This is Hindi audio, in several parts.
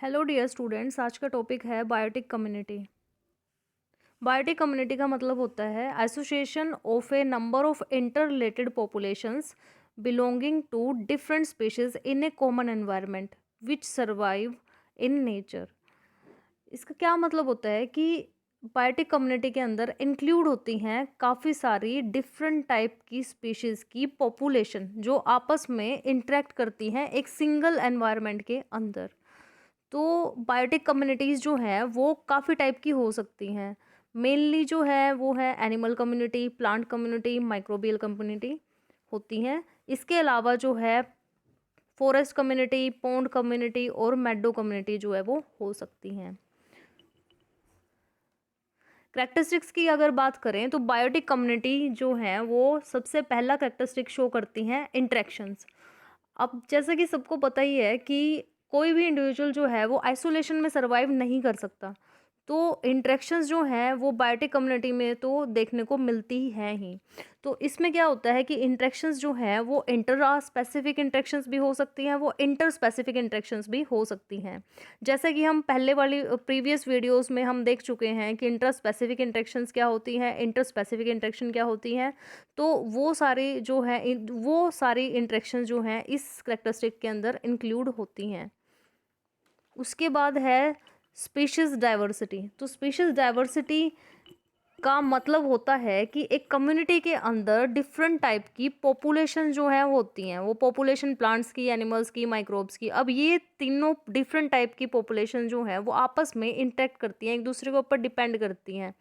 हेलो डियर स्टूडेंट्स, आज का टॉपिक है बायोटिक कम्युनिटी। बायोटिक कम्युनिटी का मतलब होता है association of a number of interrelated populations belonging to different species in a common environment which survive in nature. इसका क्या मतलब होता है कि बायोटिक कम्युनिटी के अंदर इंक्लूड होती हैं काफ़ी सारी डिफरेंट टाइप की स्पीशीज़ की पॉपुलेशन जो आपस में इंटरेक्ट करती हैं एक सिंगल एनवायरनमेंट के अंदर। तो बायोटिक कम्युनिटीज़ जो हैं वो काफ़ी टाइप की हो सकती हैं। मेनली जो है वो है animal community, plant community, microbial community होती हैं। इसके अलावा जो है फॉरेस्ट कम्युनिटी, पॉन्ड कम्युनिटी और मेडो कम्युनिटी जो है वो हो सकती हैं। करेक्टरिस्टिक्स की अगर बात करें तो बायोटिक कम्युनिटी जो है वो सबसे पहला करेक्टरिस्टिक शो करती हैं इंटरेक्शंस। अब जैसे कि सबको पता ही है कि कोई भी इंडिविजुअल जो है वो आइसोलेशन में सर्वाइव नहीं कर सकता। तो इंटरेक्शंस जो हैं वो बायोटिक कम्युनिटी में तो देखने को मिलती ही हैं ही। तो इसमें क्या होता है कि इंटरेक्शंस जो हैं वो इंटर स्पेसिफिक इंटरेक्शंस भी हो सकती हैं, वो इंटर स्पेसिफिक इंटरेक्शंस भी हो सकती हैं। जैसे कि हम पहले वाली प्रीवियस वीडियोस में हम देख चुके हैं कि इंटर स्पेसिफिक इंटरेक्शंस क्या होती हैं, इंटर स्पेसिफिक इंटरेक्शन क्या होती हैं। तो वो सारी जो है वो सारी इंटरेक्शन जो हैं इस करेक्टरिस्टिक के अंदर इंक्लूड होती हैं। उसके बाद है स्पीशीज़ डाइवर्सिटी। तो स्पीशीज़ डाइवर्सिटी का मतलब होता है कि एक कम्युनिटी के अंदर डिफरेंट टाइप की पॉपुलेशन जो है वो होती हैं। वो पॉपुलेशन प्लांट्स की, एनिमल्स की, माइक्रोब्स की। अब ये तीनों डिफरेंट टाइप की पॉपुलेशन जो है वो आपस में इंटरेक्ट करती हैं, एक दूसरे के ऊपर डिपेंड करती हैं।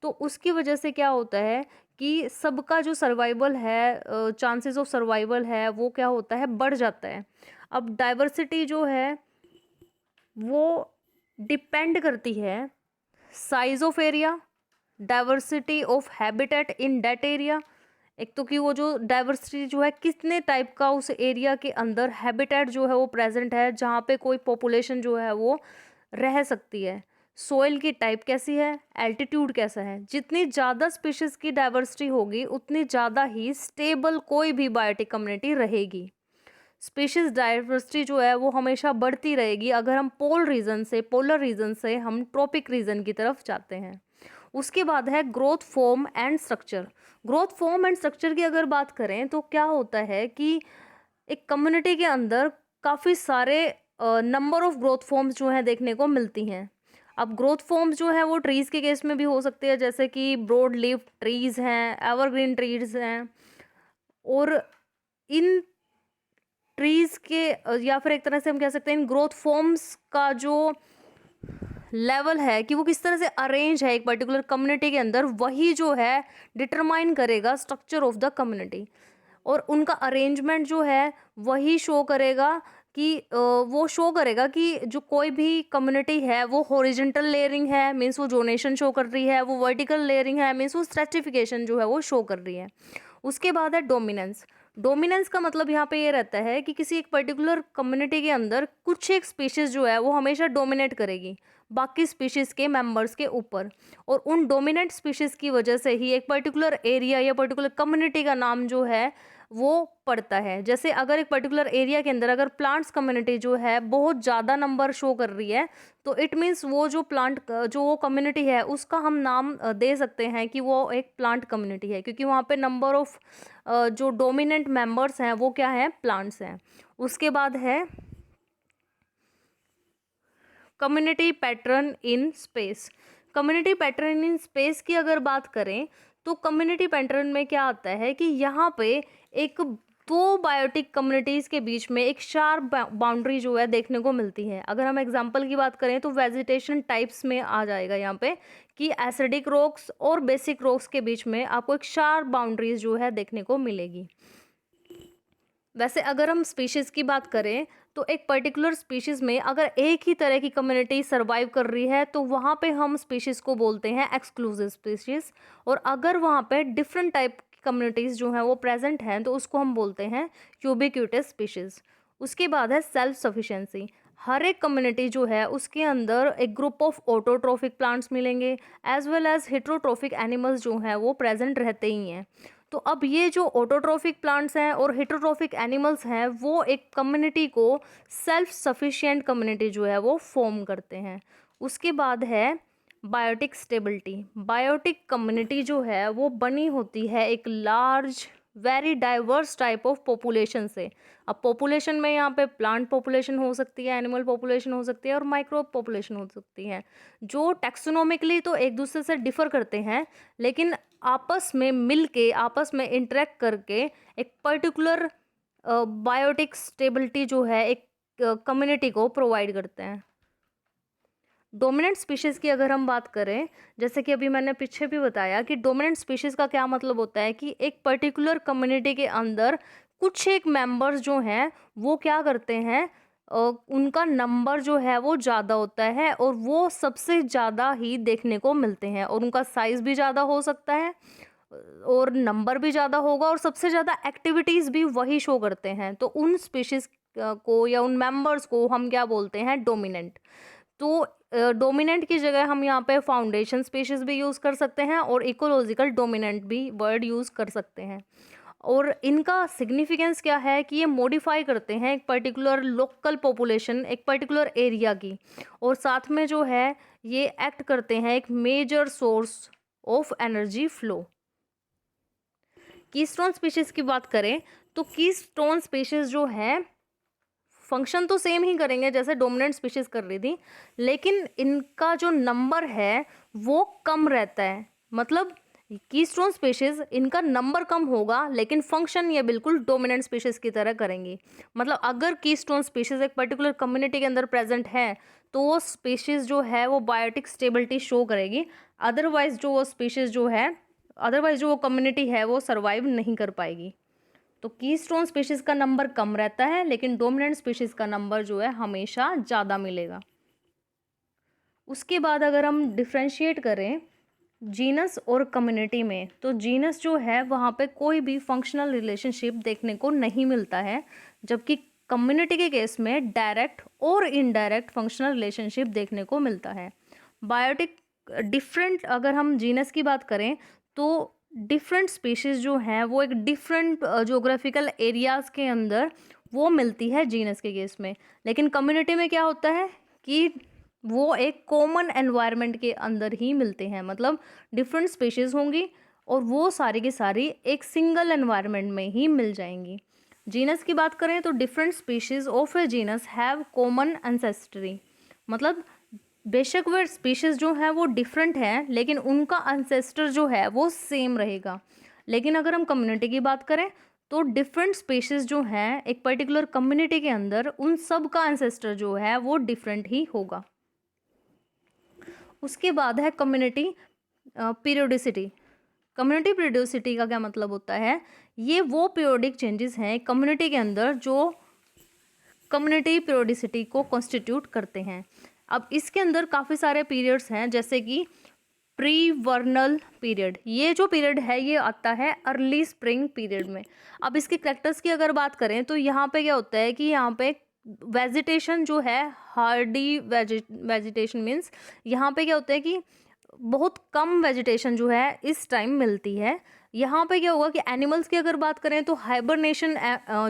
तो उसकी वजह से क्या होता है कि सबका जो सर्वाइवल है, चांसेस ऑफ सर्वाइवल है वो क्या होता है, बढ़ जाता है। अब डाइवर्सिटी जो है वो डिपेंड करती है size of area, diversity of habitat in that area. एक तो कि वो जो डाइवर्सिटी जो है कितने टाइप का उस एरिया के अंदर हैबिटेट जो है वो प्रेजेंट है जहाँ पे कोई पॉपुलेशन जो है वो रह सकती है। सोइल की टाइप कैसी है, एल्टीट्यूड कैसा है। जितनी ज़्यादा स्पीशीज़ की डाइवर्सिटी होगी उतनी ज़्यादा ही स्टेबल कोई भी बायोटिक कम्युनिटी रहेगी। स्पीशीज़ डाइवर्सिटी जो है वो हमेशा बढ़ती रहेगी अगर हम पोलर रीजन से हम ट्रॉपिक रीजन की तरफ जाते हैं। उसके बाद है growth form and structure. Growth form and structure की अगर बात करें तो क्या होता है कि एक कम्युनिटी के अंदर काफ़ी सारे नंबर ऑफ ग्रोथ फॉर्म्स जो हैं देखने को मिलती हैं। अब ग्रोथ फॉर्म्स जो है वो ट्रीज़ के केस में भी हो सकते हैं, जैसे कि ब्रॉड लीफ ट्रीज़ हैं, एवरग्रीन ट्रीज़ हैं। और इन ट्रीज़ के या फिर एक तरह से हम कह सकते हैं इन ग्रोथ फॉर्म्स का जो लेवल है कि वो किस तरह से अरेंज है एक पर्टिकुलर कम्युनिटी के अंदर, वही जो है डिटरमाइन करेगा स्ट्रक्चर ऑफ द कम्युनिटी। और उनका अरेंजमेंट जो है वही शो करेगा कि वो शो करेगा कि जो कोई भी कम्युनिटी है वो हॉरिजॉन्टल लेयरिंग है, मीन्स वो जोनेशन शो कर रही है, वो वर्टिकल लेयरिंग है, मीन्स वो स्ट्रेटिफिकेशन जो है वो शो कर रही है। उसके बाद है डोमिनेंस। डोमिनेंस का मतलब यहाँ पे ये रहता है कि किसी एक पर्टिकुलर कम्युनिटी के अंदर कुछ एक स्पीशीज़ जो है वो हमेशा डोमिनेट करेगी बाकी स्पीशीज़ के मेंबर्स के ऊपर। और उन डोमिनेंट स्पीशीज़ की वजह से ही एक पर्टिकुलर एरिया या पर्टिकुलर कम्युनिटी का नाम जो है वो पड़ता है। जैसे अगर एक पर्टिकुलर एरिया के अंदर अगर प्लांट्स कम्युनिटी जो है बहुत ज़्यादा नंबर शो कर रही है तो इट मीन्स वो जो वो कम्युनिटी है उसका हम नाम दे सकते हैं कि वो एक प्लांट कम्युनिटी है, क्योंकि वहाँ पे नंबर ऑफ जो डोमिनेंट मेंबर्स हैं वो क्या हैं, प्लांट्स हैं। उसके बाद है community pattern in space. Community pattern in space की अगर बात करें तो कम्युनिटी पैटर्न में क्या आता है कि यहाँ पे एक दो बायोटिक कम्युनिटीज़ के बीच में एक शार्प बाउंड्री जो है देखने को मिलती है। अगर हम एग्जांपल की बात करें तो वेजिटेशन टाइप्स में आ जाएगा यहाँ पे कि एसिडिक रॉक्स और बेसिक रॉक्स के बीच में आपको एक शार्प बाउंड्रीज जो है देखने को मिलेगी। वैसे अगर हम स्पीशीज़ की बात करें तो एक पर्टिकुलर स्पीशीज़ में अगर एक ही तरह की कम्युनिटी सर्वाइव कर रही है तो वहाँ पे हम स्पीशीज़ को बोलते हैं एक्सक्लूसिव स्पीशीज़। और अगर वहाँ पे डिफरेंट टाइप की कम्युनिटीज़ जो हैं वो प्रेजेंट हैं तो उसको हम बोलते हैं यूबिक्यूटस स्पीशीज़। उसके बाद है सेल्फ सफिशेंसी। हर एक कम्युनिटी जो है उसके अंदर एक ग्रुप ऑफ ऑटोट्रोफिक प्लांट्स मिलेंगे as well as heterotrophic animals जो हैं वो प्रेजेंट रहते ही हैं। तो अब ये जो ऑटोट्रॉफिक प्लांट्स हैं और हेटेरोट्रॉफिक एनिमल्स हैं वो एक कम्युनिटी को सेल्फ सफिशिएंट कम्युनिटी जो है वो फॉर्म करते हैं। उसके बाद है बायोटिक स्टेबिलिटी। बायोटिक कम्युनिटी जो है वो बनी होती है एक large very diverse type of population से। अब पॉपुलेशन में यहाँ पे प्लांट पॉपुलेशन हो सकती है, एनिमल पॉपुलेशन हो सकती है और माइक्रोब पॉपुलेशन हो सकती है, जो टैक्सोनॉमिकली तो एक दूसरे से डिफर करते हैं, लेकिन आपस में मिल के आपस में इंटरेक्ट करके एक पर्टिकुलर बायोटिक स्टेबिलिटी जो है एक कम्युनिटी को प्रोवाइड करते हैं। डोमिनेंट स्पीशीज़ की अगर हम बात करें, जैसे कि अभी मैंने पीछे भी बताया कि डोमिनेंट स्पीशीज़ का क्या मतलब होता है कि एक पर्टिकुलर कम्युनिटी के अंदर कुछ एक मेंबर्स जो हैं वो क्या करते हैं, उनका नंबर जो है वो ज़्यादा होता है और वो सबसे ज़्यादा ही देखने को मिलते हैं और उनका साइज़ भी ज़्यादा हो सकता है और नंबर भी ज़्यादा होगा और सबसे ज़्यादा एक्टिविटीज़ भी वही शो करते हैं। तो उन स्पीशीज़ को या उन मेंबर्स को हम क्या बोलते हैं, डोमिनेंट। तो डोमिनेंट की जगह हम यहाँ पे फाउंडेशन स्पीशीज भी यूज़ कर सकते हैं और इकोलॉजिकल डोमिनेंट भी वर्ड यूज़ कर सकते हैं। और इनका सिग्निफिकेंस क्या है कि ये मॉडिफाई करते हैं एक पर्टिकुलर लोकल पॉपुलेशन, एक पर्टिकुलर एरिया की, और साथ में जो है ये एक्ट करते हैं एक major source of energy flow. Keystone species की बात करें तो कीस्टोन स्पीशीज जो है फंक्शन तो सेम ही करेंगे जैसे डोमिनेंट स्पीशीज कर रही थी, लेकिन इनका जो नंबर है वो कम रहता है। मतलब कीस्टोन स्पीशीज इनका नंबर कम होगा लेकिन फंक्शन ये बिल्कुल डोमिनेंट स्पीशीज की तरह करेंगी। मतलब अगर कीस्टोन स्पीशीज एक पर्टिकुलर कम्युनिटी के अंदर प्रेजेंट है तो वो स्पीशीज जो है वो बायोटिक स्टेबिलिटी शो करेगी, अदरवाइज जो वो कम्युनिटी है वो सर्वाइव नहीं कर पाएगी। तो कीस्टोन स्पीशीज़ का नंबर कम रहता है लेकिन डोमिनेंट स्पीशीज़ का नंबर जो है हमेशा ज़्यादा मिलेगा। उसके बाद अगर हम डिफ्रेंशिएट करें जीनस और कम्युनिटी में, तो जीनस जो है वहाँ पे कोई भी फंक्शनल रिलेशनशिप देखने को नहीं मिलता है, जबकि कम्युनिटी के केस में डायरेक्ट और इनडायरेक्ट फंक्शनल रिलेशनशिप देखने को मिलता है। बायोटिक डिफरेंट अगर हम जीनस की बात करें तो डिफरेंट स्पीशीज़ जो हैं वो एक डिफरेंट जोग्राफिकल एरियाज़ के अंदर वो मिलती है जीनस के केस में, लेकिन कम्युनिटी में क्या होता है कि वो एक कॉमन एनवायरनमेंट के अंदर ही मिलते हैं। मतलब डिफरेंट स्पीशीज़ होंगी और वो सारी की सारी एक सिंगल एनवायरनमेंट में ही मिल जाएंगी। जीनस की बात करें तो different species of A genus have common ancestry. मतलब बेशक वह स्पीशीज़ जो हैं वो डिफरेंट हैं लेकिन उनका अनसेस्टर जो है वो सेम रहेगा। लेकिन अगर हम कम्युनिटी की बात करें तो डिफरेंट स्पीशीज़ जो हैं एक पर्टिकुलर कम्युनिटी के अंदर उन सब का अनसेस्टर जो है वो डिफरेंट ही होगा। उसके बाद है कम्युनिटी पीरियोडिसिटी। कम्युनिटी पीरियोडिसिटी का क्या मतलब होता है, ये वो पीरियोडिक चेंजेस हैं कम्युनिटी के अंदर जो कम्युनिटी पीरियोडिसिटी को कॉन्स्टिट्यूट करते हैं। अब इसके अंदर काफ़ी सारे पीरियड्स हैं, जैसे कि प्री वर्नल पीरियड। ये जो पीरियड है ये आता है अर्ली स्प्रिंग पीरियड में। अब इसके कैरेक्टर्स की अगर बात करें तो यहाँ पे क्या होता है कि यहाँ पे वेजिटेशन जो है हार्डी वेजिटेशन मीन्स यहाँ पे क्या होता है कि बहुत कम वेजिटेशन जो है इस टाइम मिलती है। यहाँ पे क्या होगा कि एनिमल्स की अगर बात करें तो हाइबरनेशन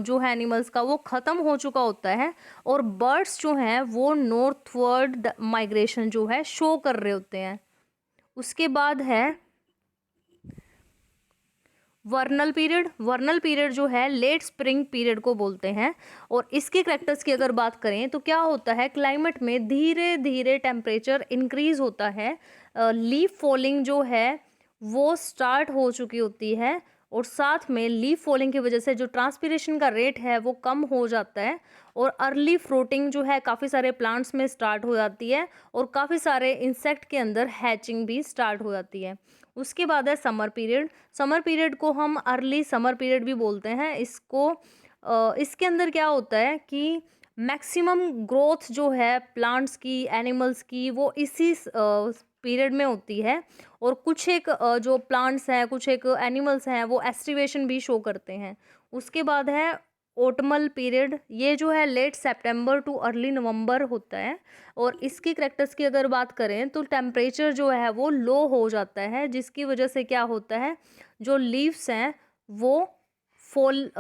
जो है एनिमल्स का वो ख़त्म हो चुका होता है और बर्ड्स जो हैं वो नॉर्थवर्ड माइग्रेशन जो है शो कर रहे होते हैं। उसके बाद है वर्नल पीरियड। वर्नल पीरियड जो है लेट स्प्रिंग पीरियड को बोलते हैं और इसके कैरेक्टर्स की अगर बात करें तो क्या होता है, क्लाइमेट में धीरे धीरे टेम्परेचर इंक्रीज होता है, लीफ फॉलिंग जो है वो स्टार्ट हो चुकी होती है और साथ में लीफ फॉलिंग की वजह से जो ट्रांसपिरेशन का रेट है वो कम हो जाता है और अर्ली फ्रूटिंग जो है काफ़ी सारे प्लांट्स में स्टार्ट हो जाती है और काफ़ी सारे इंसेक्ट के अंदर हैचिंग भी स्टार्ट हो जाती है। उसके बाद है समर पीरियड। समर पीरियड को हम अर्ली समर पीरियड भी बोलते हैं। इसके अंदर क्या होता है कि मैक्सिमम ग्रोथ जो है प्लांट्स की, एनिमल्स की, वो इसी पीरियड में होती है और कुछ एक जो प्लांट्स हैं, कुछ एक एनिमल्स हैं वो एस्टिवेशन भी शो करते हैं। उसके बाद है ऑटमल पीरियड। ये जो है लेट सितंबर टू अर्ली नवंबर होता है और इसकी कैरेक्टर्स की अगर बात करें तो टेम्परेचर जो है वो लो हो जाता है, जिसकी वजह से क्या होता है जो लीव्स हैं वो फॉल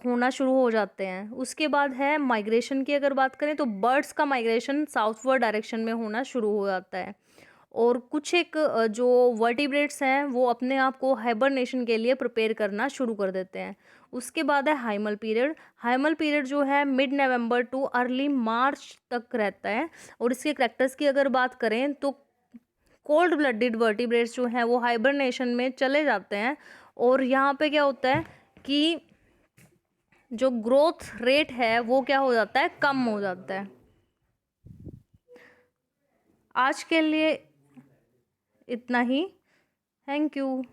होना शुरू हो जाते हैं। उसके बाद है माइग्रेशन की अगर बात करें तो बर्ड्स का माइग्रेशन साउथवर्ड डायरेक्शन में होना शुरू हो जाता है। और कुछ एक जो वर्टिब्रेट्स हैं वो अपने आप को हाइबरनेशन के लिए प्रिपेयर करना शुरू कर देते हैं। उसके बाद है हाइमल पीरियड। हाइमल पीरियड जो है मिड नवंबर टू अर्ली मार्च तक रहता है। और इसके करैक्टर्स की अगर बात करें तो कोल्ड ब्लडेड वर्टिब्रेट्स जो हैं वो हाइबरनेशन में चले जाते हैं। और यहाँ पे क्या होता है कि जो ग्रोथ रेट है वो क्या हो जाता है, कम हो जाता है। आज के लिए इतना ही। Thank you.